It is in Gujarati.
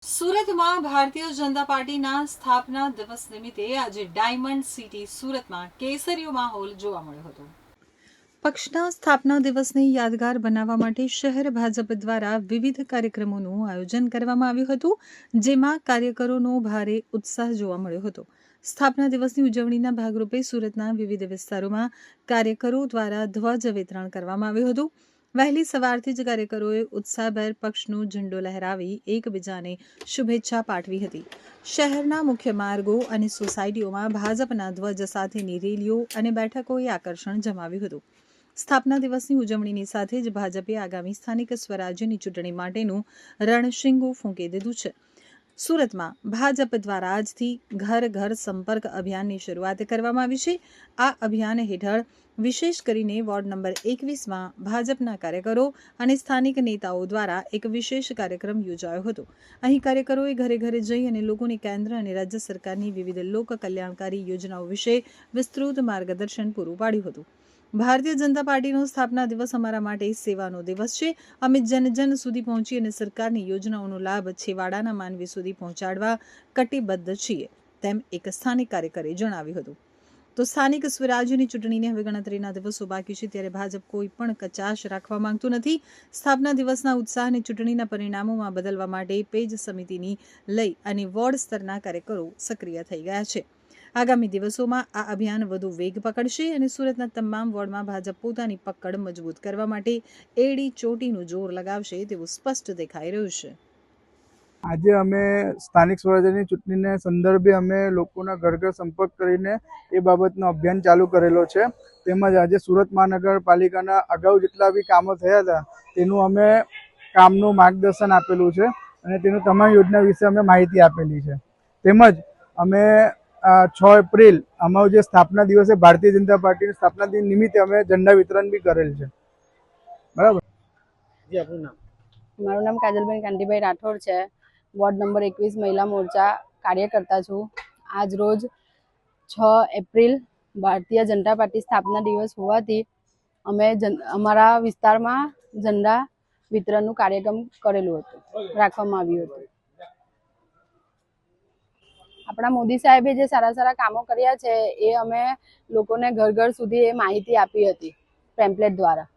સુરતમાં ભારતીય જનતા પાર્ટીના સ્થાપના દિવસ નિમિત્તે આજે ડાયમંડ સિટી સુરતમાં કેસરીયો માહોલ જોવા મળ્યો હતો। પક્ષના સ્થાપના દિવસને યાદગાર બનાવવા માટે શહેર ભાજપ દ્વારા વિવિધ કાર્યક્રમોનું આયોજન કરવામાં આવ્યું હતું, જેમાં કાર્યકરોનો ભારે ઉત્સાહ જોવા મળ્યો હતો। સ્થાપના દિવસની ઉજવણીના ભાગરૂપે સુરતના વિવિધ વિસ્તારોમાં કાર્યકરો દ્વારા ધ્વજ વિતરણ કરવામાં આવ્યું હતું। વહેલી સવારથી જ કાર્યકરોએ ઉત્સાહભેર પક્ષનો ઝંડો લહેરાવી એકબીજાને શુભેચ્છા પાઠવી હતી। શહેરના મુખ્ય માર્ગો અને સોસાયટીઓમાં ભાજપના ધ્વજ સાથેની રેલીઓ અને બેઠકોએ આકર્ષણ જમાવ્યું હતું। સ્થાપના દિવસની ઉજવણીની સાથે જ ભાજપે આગામી સ્થાનિક સ્વરાજ્યની ચૂંટણી માટેનું રણશીંગું ફૂંકી દીધું છે। સુરતમાં ભાજપ દ્વારા આજથી ઘર ઘર સંપર્ક અભિયાનની શરૂઆત કરવામાં આવી છે। આ અભિયાન હેઠળ વિશેષ કરીને વોર્ડ નંબર 21માં ભાજપના કાર્યકરો અને સ્થાનિક નેતાઓ દ્વારા એક વિશેષ કાર્યક્રમ યોજાયો હતો। અહીં કાર્યકરોએ ઘરે ઘરે જઈ અને લોકોને કેન્દ્ર અને રાજ્ય સરકારની વિવિધ લોક કલ્યાણકારી યોજનાઓ વિશે વિસ્તૃત માર્ગદર્શન પૂરું પાડ્યું હતું। ભારતીય જનતા પાર્ટીનો સ્થાપના દિવસ અમારા માટે સેવાનો દિવસ છે। અમે જન સુધી પહોંચી અને સરકારની યોજનાઓનો લાભ છેવાડાના માનવી સુધી પહોંચાડવા કટિબદ્ધ છીએ, તેમ એક સ્થાનિક કાર્યકરે જણાવ્યું હતું। તો સ્થાનિક સ્વરાજ્યની ચૂંટણીને હવે ગણતરીના દિવસો બાકી છે, ત્યારે ભાજપ કોઈ પણ કચાશ રાખવા માંગતું નથી। સ્થાપના દિવસના ઉત્સાહને ચૂંટણીના પરિણામોમાં બદલવા માટે પેજ સમિતિની લઈ અને વોર્ડ સ્તરના કાર્યકરો સક્રિય થઈ ગયા છે। આગામી દિવસોમાં આ અભિયાન વધુ વેગ પકડશે અને સુરતના તમામ વોર્ડમાં ભાજપ પોતાની પકડ મજબૂત કરવા માટે એડી ચોટીનું જોર લગાવશે તેવું સ્પષ્ટ દેખાઈ રહ્યું છે। આજે અમે સ્થાનિક સ્વરાજ્યની ચૂંટણીને સંદર્ભે અમે લોકોના ઘર ઘર સંપર્ક કરીને એ બાબતનો અભિયાન ચાલુ કરેલો છે। તેમજ આજે સુરત મહાનગરપાલિકાના અગાઉ જેટલા બી કામો થયા હતા તેનું અમે કામનું માર્ગદર્શન આપેલું છે અને તેનું તમામ યોજના વિશે અમે માહિતી આપેલી છે। તેમજ અમે 6 એપ્રિલ અમારું જે સ્થાપના દિવસે ભારતીય જનતા પાર્ટીની સ્થાપના દિન નિમિત્તે અમે ઝંડા વિતરણ બી કરેલ છે। બરાબર। જી, આપનું નામ? મારું નામ કાજલબેન કાંતિભાઈ રાઠોડ છે। વોર્ડ નંબર 21 મહિલા મોરચા કાર્યકર્તા છું। આજ રોજ 6 એપ્રિલ ભારતીય જનતા પાર્ટી સ્થાપના દિવસ હોવાથી અમે અમારા વિસ્તારમાં ઝંડા વિતરણનું કાર્યક્રમ કરેલું હતું, રાખવામાં આવ્યું હતું। આપણા મોદી સાહેબે જે સારા સારા કામો કર્યા છે એ અમે લોકોને ઘર ઘર સુધી એ માહિતી આપી હતી પેમ્પલેટ દ્વારા।